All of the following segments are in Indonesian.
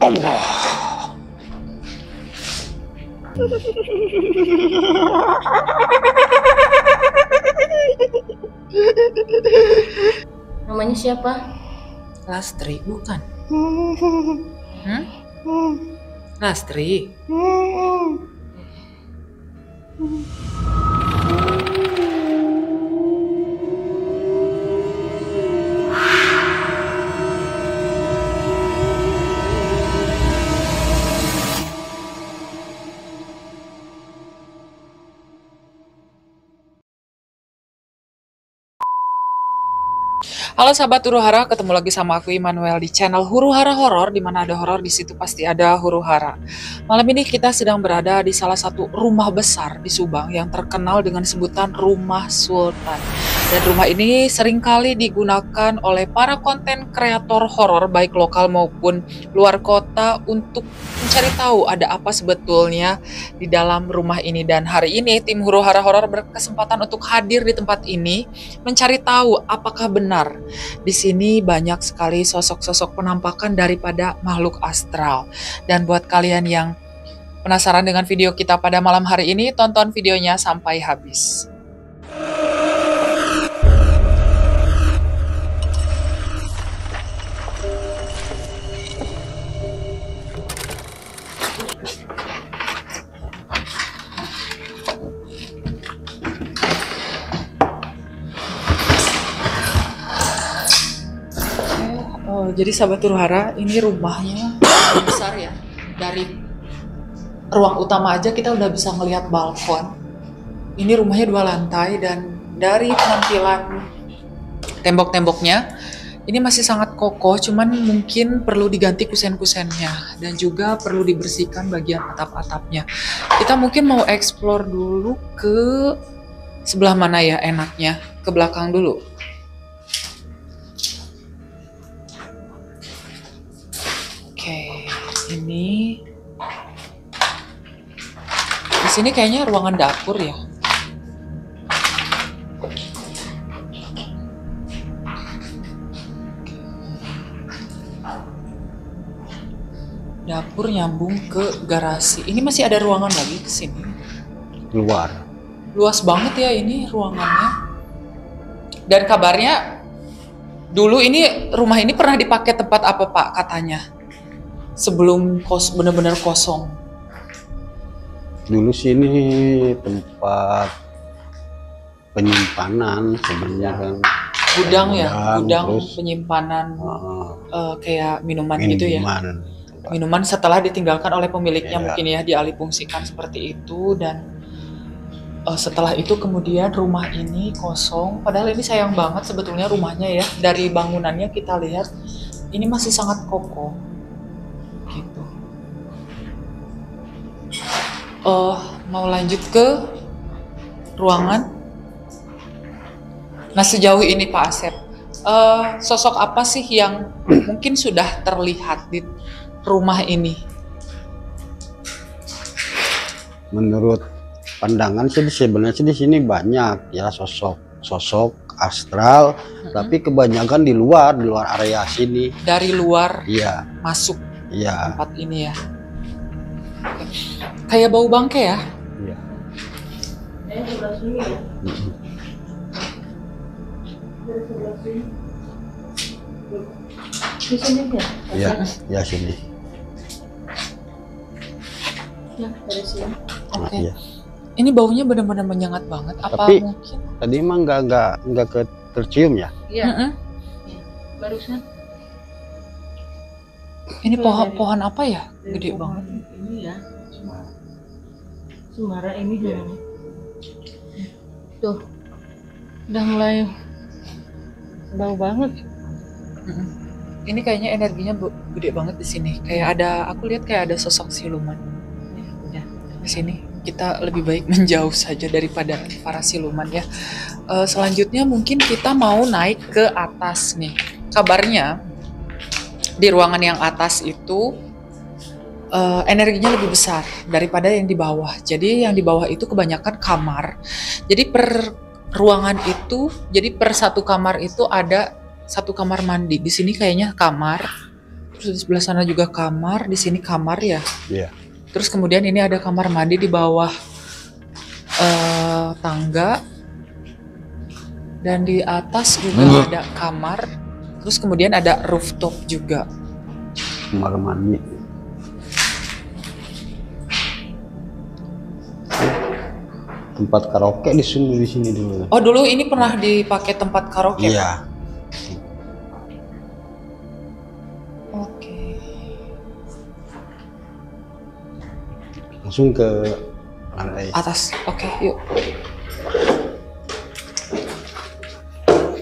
Allah. Namanya siapa? Lastri bukan? Lastri. Halo sahabat Huru Hara, ketemu lagi sama aku Immanuel di channel Huru Hara Horor. Di mana ada horor di situ pasti ada Huru Hara. Malam ini kita sedang berada di salah satu rumah besar di Subang yang terkenal dengan sebutan Rumah Sultan. Dan rumah ini seringkali digunakan oleh para konten kreator horor baik lokal maupun luar kota untuk mencari tahu ada apa sebetulnya di dalam rumah ini. Dan hari ini tim Huru Hara Horor berkesempatan untuk hadir di tempat ini mencari tahu apakah benar di sini banyak sekali sosok-sosok penampakan daripada makhluk astral. Dan buat kalian yang penasaran dengan video kita pada malam hari ini, tonton videonya sampai habis. Jadi sahabat Huru Hara, ini rumahnya besar ya. Dari ruang utama aja kita udah bisa ngelihat balkon. Ini rumahnya 2 lantai dan dari penampilan tembok-temboknya ini masih sangat kokoh, cuman mungkin perlu diganti kusen-kusennya dan juga perlu dibersihkan bagian atap-atapnya. Kita mungkin mau explore dulu ke sebelah mana ya enaknya, ke belakang dulu. Ini di sini kayaknya ruangan dapur ya. Dapur nyambung ke garasi. Ini masih ada ruangan lagi ke sini. Luar. Luas banget ya ini ruangannya. Dan kabarnya dulu ini rumah ini pernah dipakai tempat apa Pak katanya? Sebelum benar-benar kosong. Dulu sini tempat penyimpanan sebenarnya kan. Gudang ya, gudang terus, penyimpanan kayak minuman gitu ya. Minuman setelah ditinggalkan oleh pemiliknya mungkin ya dialihfungsikan seperti itu. Dan setelah itu kemudian rumah ini kosong. Padahal ini sayang banget sebetulnya rumahnya ya. Dari bangunannya kita lihat ini masih sangat kokoh. Gitu. Mau lanjut ke ruangan. Nah sejauh ini Pak Asep, sosok apa sih yang mungkin sudah terlihat di rumah ini? Menurut pandangan sih sebenarnya di sini banyak ya sosok astral, tapi kebanyakan di luar area sini. Dari luar iya. Masuk iya. Tempat ini ya. Kayak bau bangke ya? Iya. Sebelah sini ya. Dari sebelah sini. Di sini ya? Iya, ya sini. Ya, dari sini. Oke. Iya. Ini baunya benar-benar menyengat banget. Apa Tapi, mungkin? Tadi emang nggak tercium ya? Iya. Barusan. Ini pohon apa ya? Gede banget. Ini ya. Cemara ini gimana? Tuh. Udah mulai bau banget. Ini kayaknya energinya gede banget di sini. Kayak ada, aku lihat kayak ada sosok siluman. Ya, di sini kita lebih baik menjauh saja daripada para siluman ya. Selanjutnya mungkin kita mau naik ke atas nih. Kabarnya di ruangan yang atas itu energinya lebih besar daripada yang di bawah. Jadi yang di bawah itu kebanyakan kamar. Jadi per ruangan itu, jadi per satu kamar itu ada 1 kamar mandi. Di sini kayaknya kamar, Terus di sebelah sana juga kamar, di sini kamar ya. Iya. Terus kemudian ini ada kamar mandi di bawah tangga. Dan di atas juga ada kamar. Terus kemudian ada rooftop juga. Kamar mandi. Tempat karaoke di sini dulu. Oh, dulu ini pernah dipakai tempat karaoke, Pak? Iya. Oke. Langsung ke lantai. Atas. Oke, yuk.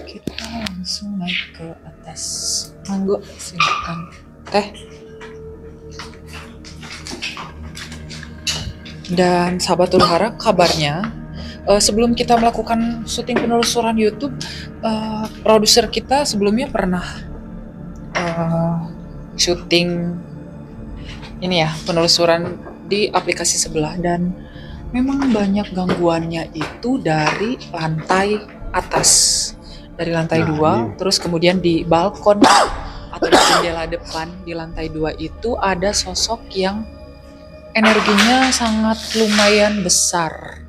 Kita langsung naik ke atas. Monggo, silakan. Teh. Dan sahabat Huru Hara, kabarnya sebelum kita melakukan syuting penelusuran YouTube, produser kita sebelumnya pernah syuting ini ya, penelusuran di aplikasi sebelah, dan memang banyak gangguannya itu dari lantai atas, dari lantai 2, terus kemudian di balkon atau di jendela depan di lantai 2 itu ada sosok yang energinya sangat lumayan besar.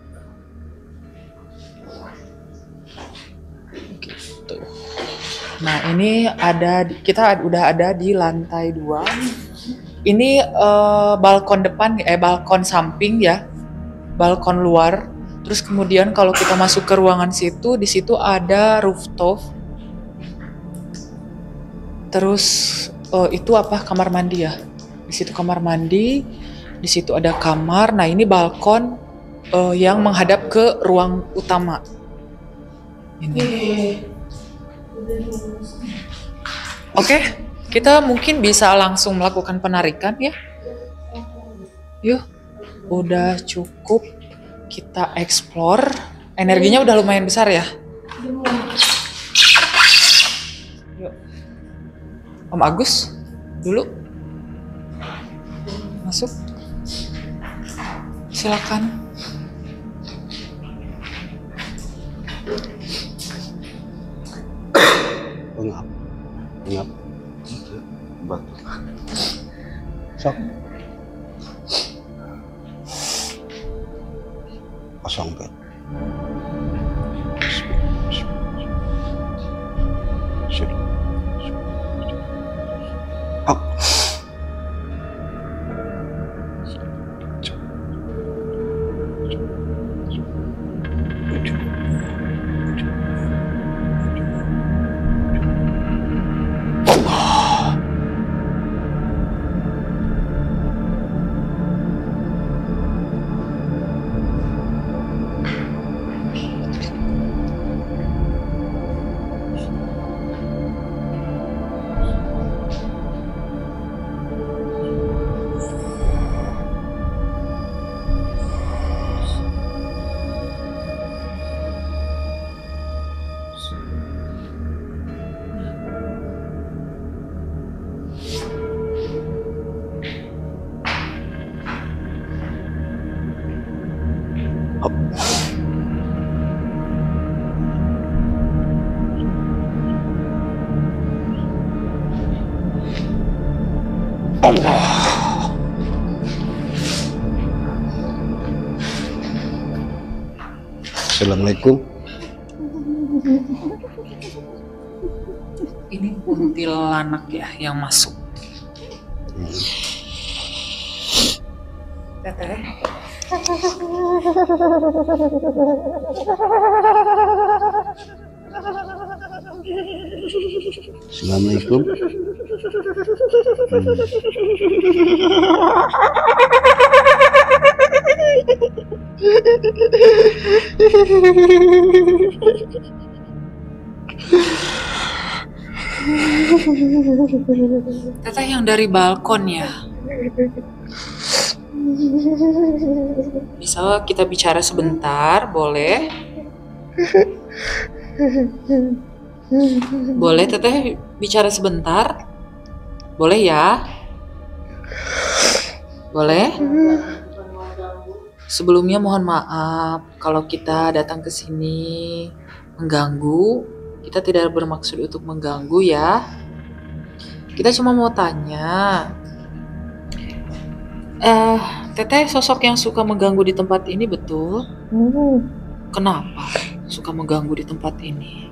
Gitu. Nah, ini kita udah ada di lantai 2. Ini balkon depan, balkon samping ya, balkon luar. Terus kemudian kalau kita masuk ke ruangan situ, di situ ada rooftop. Terus itu apa? Kamar mandi ya. Di situ kamar mandi. Di situ ada kamar. Nah, ini balkon yang menghadap ke ruang utama. Ini. Oke, kita mungkin bisa langsung melakukan penarikan ya. Yuk, udah cukup kita explore. Energinya udah lumayan besar ya. Yuk. Om Agus, dulu. Masuk. Silakan. Pengap. Batu. Sok. Kosong kan. Sudah. Up. Assalamualaikum. Ini kuntilanak ya yang masuk. Teteh. Assalamualaikum. Teteh yang dari balkon ya. Bisa kita bicara sebentar, boleh? Boleh teteh bicara sebentar? Boleh ya? Boleh? Sebelumnya mohon maaf kalau kita datang ke sini mengganggu. Kita tidak bermaksud untuk mengganggu ya. Kita cuma mau tanya. Teteh sosok yang suka mengganggu di tempat ini betul? Kenapa suka mengganggu di tempat ini?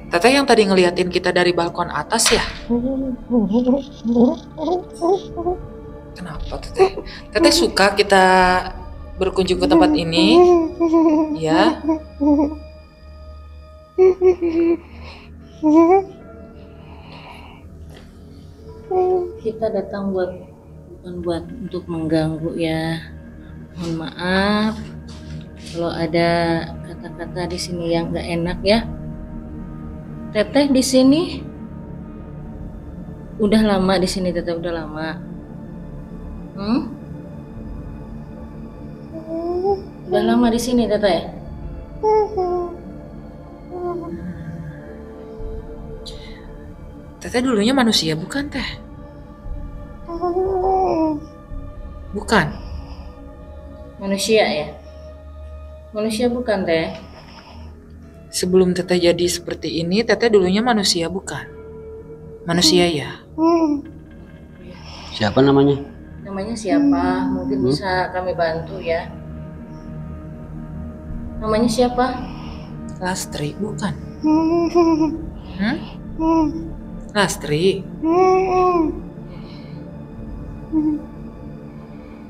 Teteh yang tadi ngeliatin kita dari balkon atas ya? Kenapa Teteh? Teteh suka kita berkunjung ke tempat ini? Ya? Kita datang bukan buat untuk mengganggu ya. Mohon maaf kalau ada kata-kata di sini yang nggak enak ya. Teteh di sini udah lama di sini, Teteh udah lama. Udah lama di sini, Teteh. Teteh dulunya manusia bukan Teh? Bukan. Manusia ya? Manusia bukan, Teh? Sebelum Teteh jadi seperti ini, Teteh dulunya manusia bukan? Manusia ya? Siapa namanya? Namanya siapa? Mungkin bisa kami bantu ya. Namanya siapa? Lastri bukan? Lastri?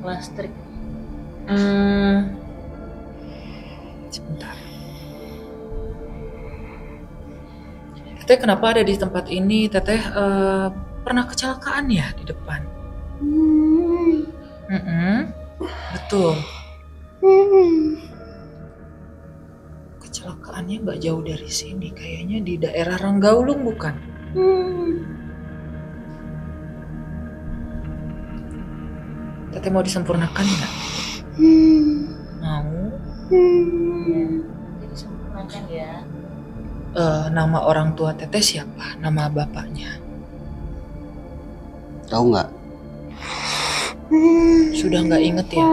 Lastri. Sebentar. Teteh kenapa ada di tempat ini? Teteh pernah kecelakaan ya di depan? Betul. Kecelakaannya nggak jauh dari sini, kayaknya di daerah Ranggaulung bukan? Teteh mau disempurnakan nggak? Mau? Jadi sempurnakan ya. Nama orang tua Teteh siapa? Nama bapaknya? Tahu nggak? Sudah nggak inget ya?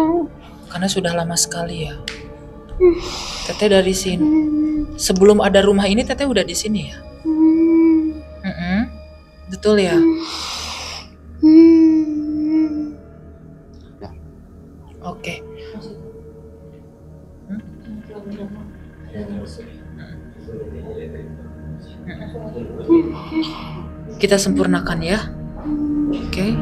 Karena sudah lama sekali ya. Teteh dari sini. Sebelum ada rumah ini Teteh udah di sini ya? Betul ya? Oke. Kita sempurnakan ya. Oke.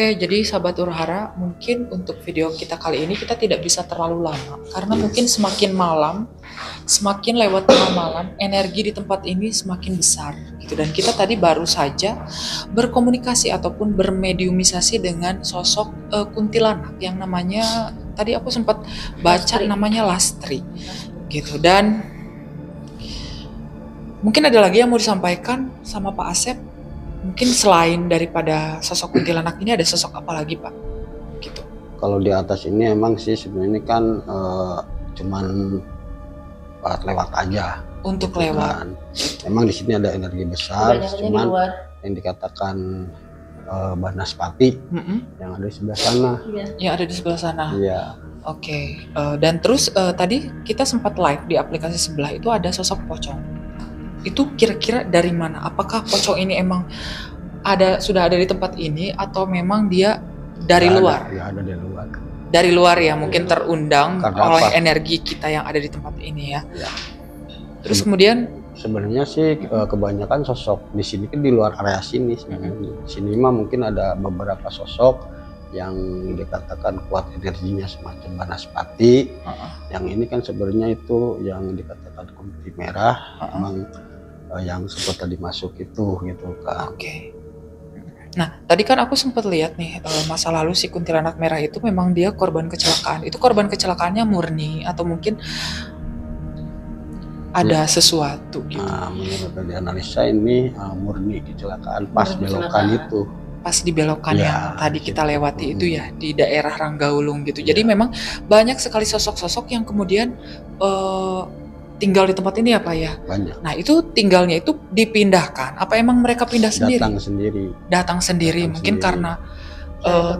Oke, jadi sahabat Huru-Hara, mungkin untuk video kita kali ini kita tidak bisa terlalu lama karena mungkin semakin malam, semakin lewat tengah malam, energi di tempat ini semakin besar gitu. Dan kita tadi baru saja berkomunikasi ataupun bermediumisasi dengan sosok kuntilanak yang namanya tadi aku sempat baca namanya Lastri gitu. Dan mungkin ada lagi yang mau disampaikan sama Pak Asep. Mungkin selain daripada sosok kuntilanak ini ada sosok apa lagi Pak? Gitu. Kalau di atas ini emang sih sebenarnya ini kan cuman lewat aja. Untuk gitu lewat. Kan. Emang di sini ada energi besar, cuman di luar. yang dikatakan Banaspati yang ada di sebelah sana. Yang ada di sebelah sana. Iya. Oke. Dan terus tadi kita sempat live di aplikasi sebelah itu ada sosok pocong. Itu kira-kira dari mana? Apakah pocong ini emang sudah ada di tempat ini atau memang dia dari luar? Ya ada dari luar. Dari luar ya, mungkin terundang Karena oleh apa? energi kita yang ada di tempat ini ya. Ya. Terus kemudian Sebenarnya sih kebanyakan sosok di sini kan di luar area sini sebenarnya. Sini mah mungkin ada beberapa sosok yang dikatakan kuat energinya semacam Banaspati. Yang ini kan sebenarnya itu yang dikatakan kunti merah, emang yang sempat tadi masuk itu gitu kan. Oke. Nah, tadi kan aku sempat lihat nih masa lalu si kuntilanak merah itu memang dia korban kecelakaan. Itu korban kecelakaannya murni atau mungkin ada sesuatu gitu. Menurut dari analisa ini murni kecelakaan pas belokan itu. Pas di belokan Ya, yang tadi kita gitu. lewati itu ya, di daerah Ranggaulung gitu. Jadi memang banyak sekali sosok-sosok yang kemudian tinggal di tempat ini ya Pak ya. Banyak. Nah itu tinggalnya itu dipindahkan. Apa emang mereka pindah sendiri? Datang sendiri. Mungkin karena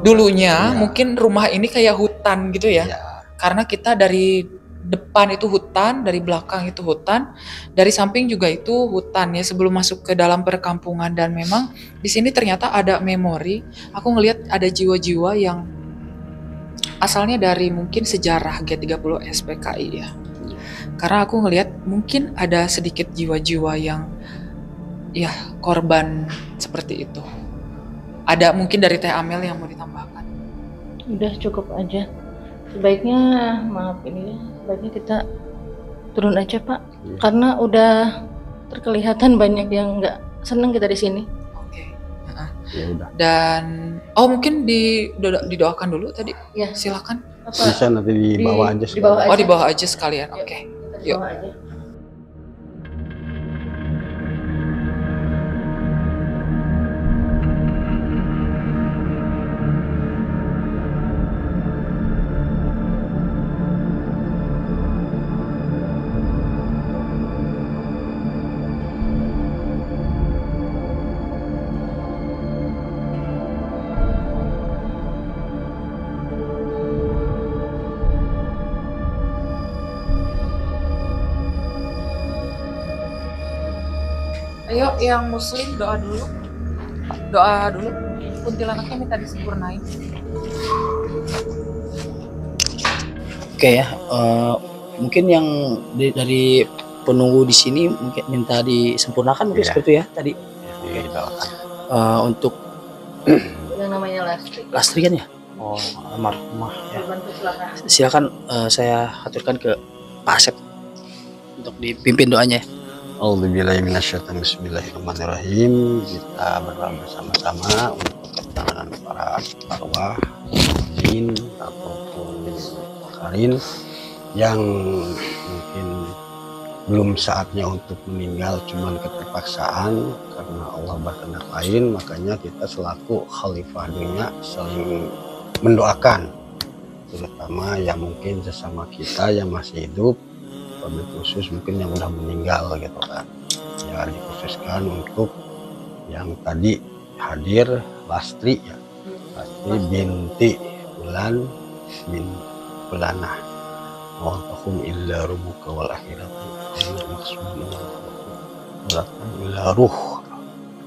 dulunya Ya. mungkin rumah ini kayak hutan gitu ya. Karena kita dari depan itu hutan, dari belakang itu hutan, dari samping juga itu hutan ya sebelum masuk ke dalam perkampungan. Dan memang di sini ternyata ada memori. Aku ngelihat ada jiwa-jiwa yang asalnya dari mungkin sejarah G30 SPKI ya. Karena aku ngelihat mungkin ada sedikit jiwa-jiwa yang ya korban seperti itu. Ada mungkin dari Teh Amel yang mau ditambahkan? Udah cukup aja. Sebaiknya maaf ini ya, sebaiknya kita turun aja Pak, karena udah terkelihatan banyak yang nggak seneng kita di sini. Oke. Ya udah. Dan mungkin didoakan dulu tadi. Ya. Silakan. Bisa nanti dibawa aja. Oh dibawa aja sekalian. Oke. Yuk. Bawa aja. Ayo yang muslim doa dulu. Doa dulu. Kuntilanaknya minta disempurnain. Oke ya, mungkin yang dari penunggu di sini mungkin minta disempurnakan mungkin seperti itu ya tadi. Untuk Yang namanya Lastri. Lastri kan ya? Oh, almarhumah ya. Korban kecelakaan. Silakan saya aturkan ke Pak Asep untuk dipimpin doanya. Auzubillahiminasyaitonir Bismillahirrahmanirrahim. Kita berdoa bersama-sama untuk ketenangan para arwah, jin ataupun karin yang mungkin belum saatnya untuk meninggal, cuman keterpaksaan karena Allah berkehendak lain. Makanya kita selaku khalifah dunia saling mendoakan, terutama yang mungkin sesama kita yang masih hidup, wabil khusus mungkin yang udah meninggal gitu kan ya, dikhususkan untuk yang tadi hadir Lastri ya, Lastri binti Bulan bin Bulanah wa takum illa rubuka wal akhiratu maksudnya illa ruh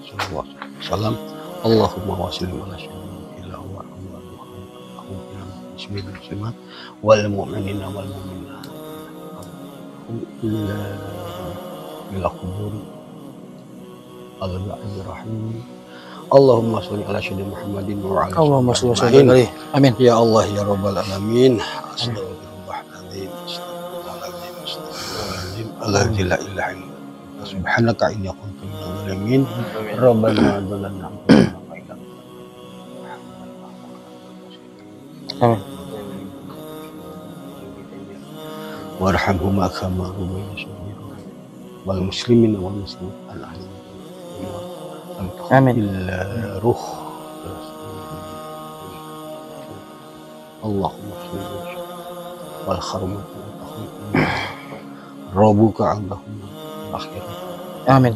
sallallahu Allahumma wasallim ala sayyidina wa muslimat wal mu'minina wal mu'minat ila kubur al-rahim Allahumma sholli ala sayyidina Muhammadin wa ala Allahumma sholli alaihi. Amin. Ya Allah ya rabbal alamin. Astagfirullahaladzim. Astagfirullahaladzim. Alladzi la ilaha illa anta subhanaka inni kuntu minadh dhalimin. Rabbana dzalamna anfusana wa illam Amin. warhamhuma kama rabbayani shaghira wal muslimina wal muslimat al-ahli Amin. illa ruh Allahumma sholli wal kharmat rabbuka Allahumma akhir Amin.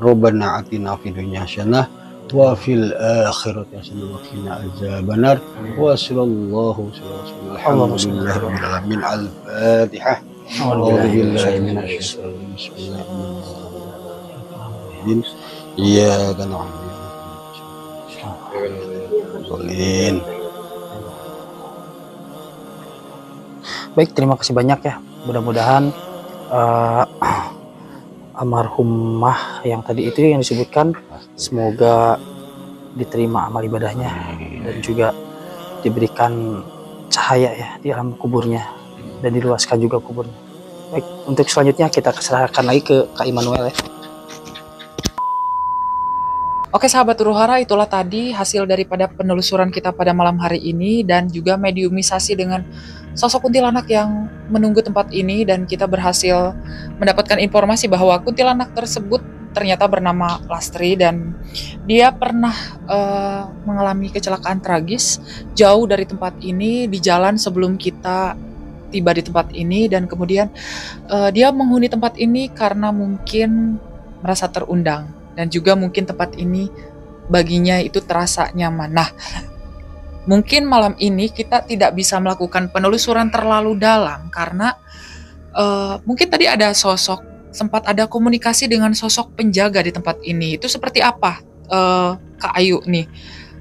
Rabbana atina fid dunya hasanah wa fil akhirati hasanah wa qina adzabannar wa sallallahu alhamdulillahi rabbil alamin al-fatihah a'udzu billahi minasy syaithanir rajim bismillahirrahmanirrahim iyyaka na'budu wa iyyaka Baik, terima kasih banyak ya. Mudah-mudahan almarhumah yang tadi itu yang disebutkan semoga diterima amal ibadahnya dan juga diberikan cahaya ya di alam kuburnya dan diluaskan juga kuburnya. Baik, untuk selanjutnya kita serahkan lagi ke Kak Immanuel ya. Oke sahabat Huru-Hara, itulah tadi hasil daripada penelusuran kita pada malam hari ini dan juga mediumisasi dengan sosok kuntilanak yang menunggu tempat ini, dan kita berhasil mendapatkan informasi bahwa kuntilanak tersebut ternyata bernama Lastri dan dia pernah mengalami kecelakaan tragis jauh dari tempat ini di jalan sebelum kita tiba di tempat ini, dan kemudian dia menghuni tempat ini karena mungkin merasa terundang dan juga mungkin tempat ini baginya itu terasa nyaman. Nah, mungkin malam ini kita tidak bisa melakukan penelusuran terlalu dalam karena mungkin tadi ada sempat ada komunikasi dengan sosok penjaga di tempat ini. Itu seperti apa, Kak Ayu nih,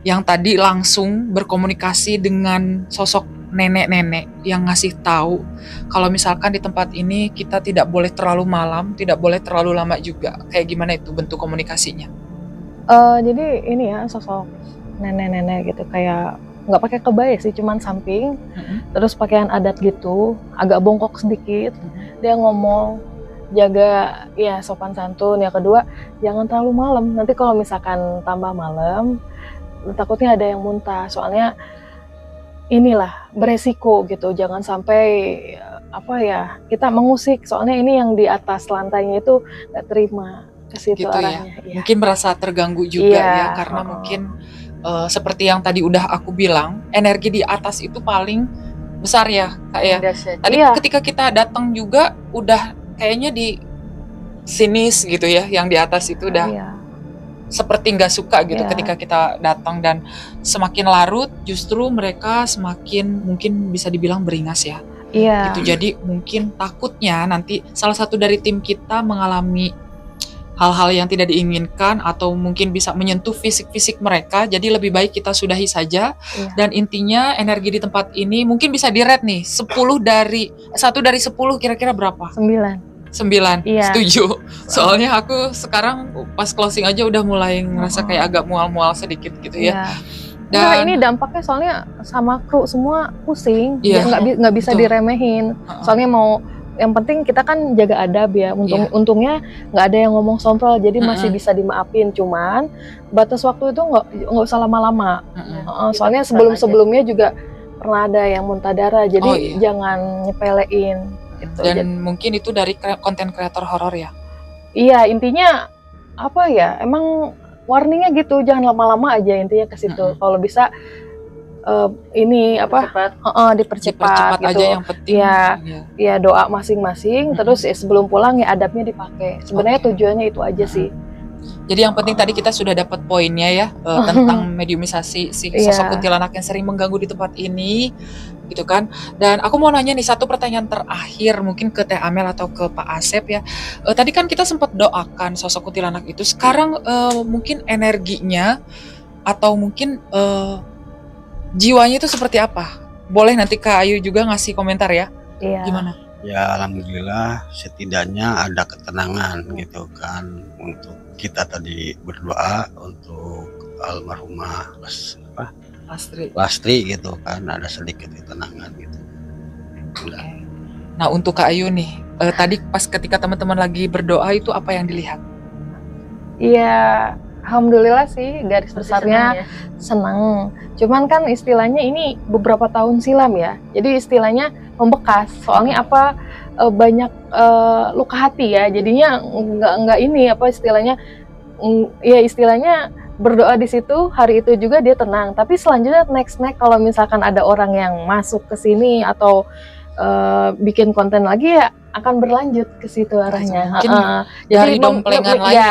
yang tadi langsung berkomunikasi dengan sosok nenek-nenek yang ngasih tahu kalau misalkan di tempat ini kita tidak boleh terlalu malam, tidak boleh terlalu lama juga. Kayak gimana itu bentuk komunikasinya? Jadi ini ya, sosok nenek-nenek gitu, kayak nggak pakai kebaya sih, cuman samping, terus pakaian adat gitu, agak bongkok sedikit. Dia ngomong jaga ya sopan santun, yang kedua jangan terlalu malam, nanti kalau misalkan tambah malam takutnya ada yang muntah, soalnya inilah beresiko gitu, jangan sampai apa ya, kita mengusik, soalnya ini yang di atas lantainya itu nggak terima ke situ Gitu arahnya. ya. Mungkin merasa terganggu juga ya, karena mungkin seperti yang tadi udah aku bilang, energi di atas itu paling besar ya, Kak ya. Tadi ketika kita datang juga udah kayaknya di sinis gitu ya, yang di atas itu udah seperti nggak suka gitu ketika kita datang, dan semakin larut justru mereka semakin mungkin bisa dibilang beringas ya. Gitu. Jadi mungkin takutnya nanti salah satu dari tim kita mengalami hal-hal yang tidak diinginkan atau mungkin bisa menyentuh fisik-fisik mereka. Jadi lebih baik kita sudahi saja. Dan intinya energi di tempat ini mungkin bisa di-rate nih 1 dari 10 kira-kira berapa? 9. Setuju. Soalnya aku sekarang pas closing aja udah mulai ngerasa kayak agak mual-mual sedikit gitu ya. Dan ini dampaknya soalnya sama kru semua pusing, nggak bisa diremehin. Soalnya yang penting kita kan jaga adab ya. Untungnya nggak ada yang ngomong sompral, jadi masih bisa dimaafin. Cuman batas waktu itu nggak usah lama-lama. Soalnya sebelumnya juga pernah ada yang muntah darah, jadi jangan nyepelein. Gitu. Dan mungkin itu dari konten kreator horor ya? Iya, intinya apa ya, emang warningnya gitu, jangan lama-lama aja, intinya ke situ. Kalau bisa ini dipercepat gitu. Aja yang penting. Ya doa masing-masing, terus sebelum pulang ya adabnya dipakai. Sebenarnya tujuannya itu aja sih. Jadi yang penting tadi kita sudah dapat poinnya ya, tentang mediumisasi si sosok kuntilanak yang sering mengganggu di tempat ini, gitu kan. Dan aku mau nanya nih satu pertanyaan terakhir mungkin ke Teh Amel atau ke Pak Asep ya. Tadi kan kita sempat doakan sosok kuntilanak itu. Sekarang mungkin energinya atau mungkin jiwanya itu seperti apa? Boleh nanti Kak Ayu juga ngasih komentar ya. Gimana? Ya alhamdulillah setidaknya ada ketenangan gitu kan, untuk kita tadi berdoa untuk almarhumah Lastri gitu kan, ada sedikit ketenangan gitu. Nah untuk Kak Ayu nih, tadi pas ketika teman-teman lagi berdoa itu apa yang dilihat? Iya, alhamdulillah sih garis besarnya senang. Cuman kan istilahnya ini beberapa tahun silam ya, jadi istilahnya membekas. Soalnya banyak luka hati ya, jadinya nggak ini istilahnya berdoa di situ hari itu juga dia tenang. Tapi selanjutnya next kalau misalkan ada orang yang masuk ke sini atau bikin konten lagi ya akan berlanjut ke situ arahnya. Jadi domplengan lain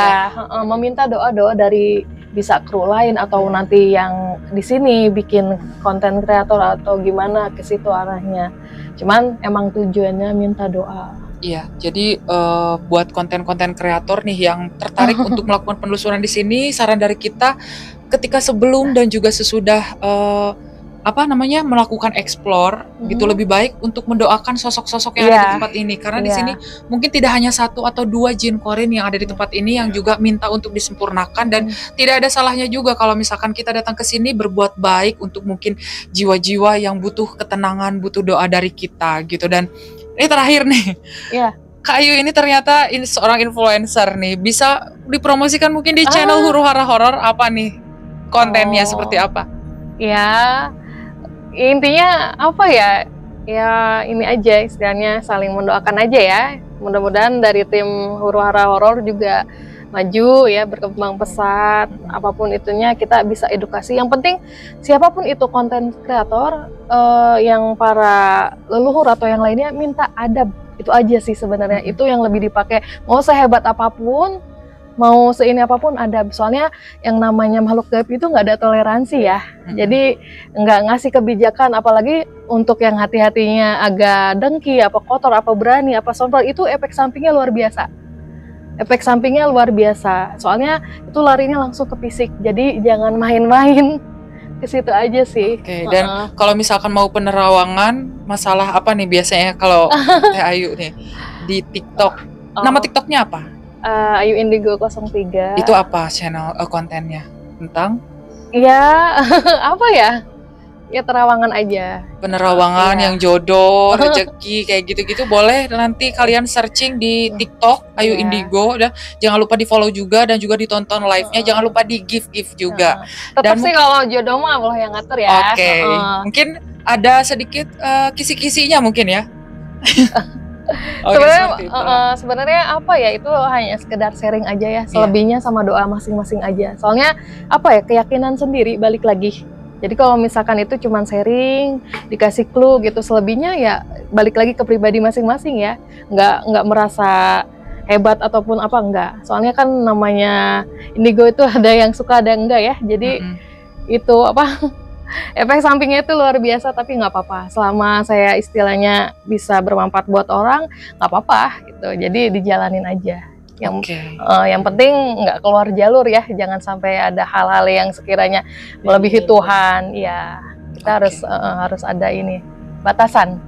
meminta doa dari bisa kru lain atau nanti yang di sini bikin konten kreator atau gimana, ke situ arahnya. Cuman emang tujuannya minta doa. Iya, jadi buat konten-konten kreator nih yang tertarik untuk melakukan penelusuran di sini, saran dari kita ketika sebelum dan juga sesudah melakukan explore gitu, lebih baik untuk mendoakan sosok-sosok yang ada di tempat ini, karena di sini mungkin tidak hanya 1 atau 2 jin korin yang ada di tempat ini yang juga minta untuk disempurnakan, dan tidak ada salahnya juga kalau misalkan kita datang ke sini berbuat baik untuk mungkin jiwa-jiwa yang butuh ketenangan, butuh doa dari kita gitu. Dan ini terakhir nih, Kak Ayu ini ternyata seorang influencer nih. Bisa dipromosikan mungkin di channel Huru Hara Horor apa nih? Kontennya seperti apa? Ya, intinya apa ya? Ya ini aja istilahnya saling mendoakan aja ya. Mudah-mudahan dari tim Huru Hara Horor juga maju ya, berkembang pesat, apapun itunya kita bisa edukasi. Yang penting siapapun itu konten kreator, yang para leluhur atau yang lainnya minta adab, itu aja sih sebenarnya. Itu yang lebih dipakai, mau sehebat apapun, mau seini apapun adab. Soalnya yang namanya makhluk gaib itu nggak ada toleransi ya. Jadi nggak ngasih kebijakan, apalagi untuk yang hati-hatinya agak dengki, apa kotor, apa berani, apa sombong, itu efek sampingnya luar biasa. Efek sampingnya luar biasa, soalnya itu larinya langsung ke fisik, jadi jangan main-main ke situ aja sih. Oke, dan kalau misalkan mau penerawangan, masalah apa nih biasanya kalau Teh Ayu nih di TikTok? Nama TikToknya apa? Ayu Indigo 03. Itu apa channel kontennya? Tentang? Ya, apa ya? Ya terawangan aja. Penerawangan yang jodoh, rezeki kayak gitu-gitu, boleh nanti kalian searching di TikTok Ayu Indigo, dan jangan lupa di follow juga dan juga ditonton live-nya, jangan lupa di give juga. Tetap sih kalau jodoh mah Allah yang ngatur ya. Oke, mungkin ada sedikit kisi-kisinya mungkin ya. Sebenarnya apa ya, itu hanya sekedar sharing aja ya, selebihnya sama doa masing-masing aja. Soalnya apa ya, keyakinan sendiri balik lagi. Jadi kalau misalkan itu cuma sharing, dikasih clue gitu, selebihnya ya balik lagi ke pribadi masing-masing ya. Nggak merasa hebat ataupun apa, enggak. Soalnya kan namanya Indigo itu ada yang suka ada yang enggak ya. Jadi itu apa, efek sampingnya itu luar biasa, tapi nggak apa-apa. Selama saya istilahnya bisa bermanfaat buat orang, nggak apa-apa gitu. Jadi dijalanin aja. Yang penting nggak keluar jalur ya, jangan sampai ada hal-hal yang sekiranya melebihi Tuhan. Ya, kita harus ada ini batasan.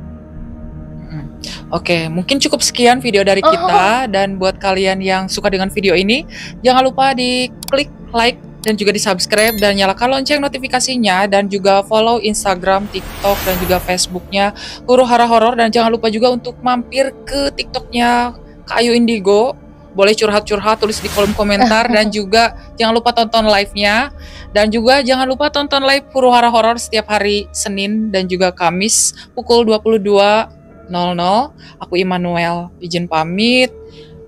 Oke, mungkin cukup sekian video dari kita. Dan buat kalian yang suka dengan video ini, jangan lupa di klik like dan juga di subscribe dan nyalakan lonceng notifikasinya, dan juga follow Instagram, TikTok dan juga Facebooknya Huru Hara Horor. Dan jangan lupa juga untuk mampir ke TikToknya Kak Ayu Indigo. Boleh curhat-curhat, tulis di kolom komentar. Dan juga jangan lupa tonton live-nya. Dan juga jangan lupa tonton live Huru Hara Horor setiap hari Senin dan juga Kamis pukul 22.00. Aku Immanuel izin pamit.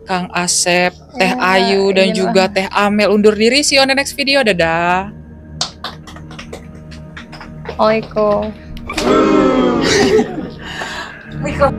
Kang Asep, Teh Ayu, dan juga Teh Amel undur diri. See you on the next video. Dadah. Waalaikumsalam.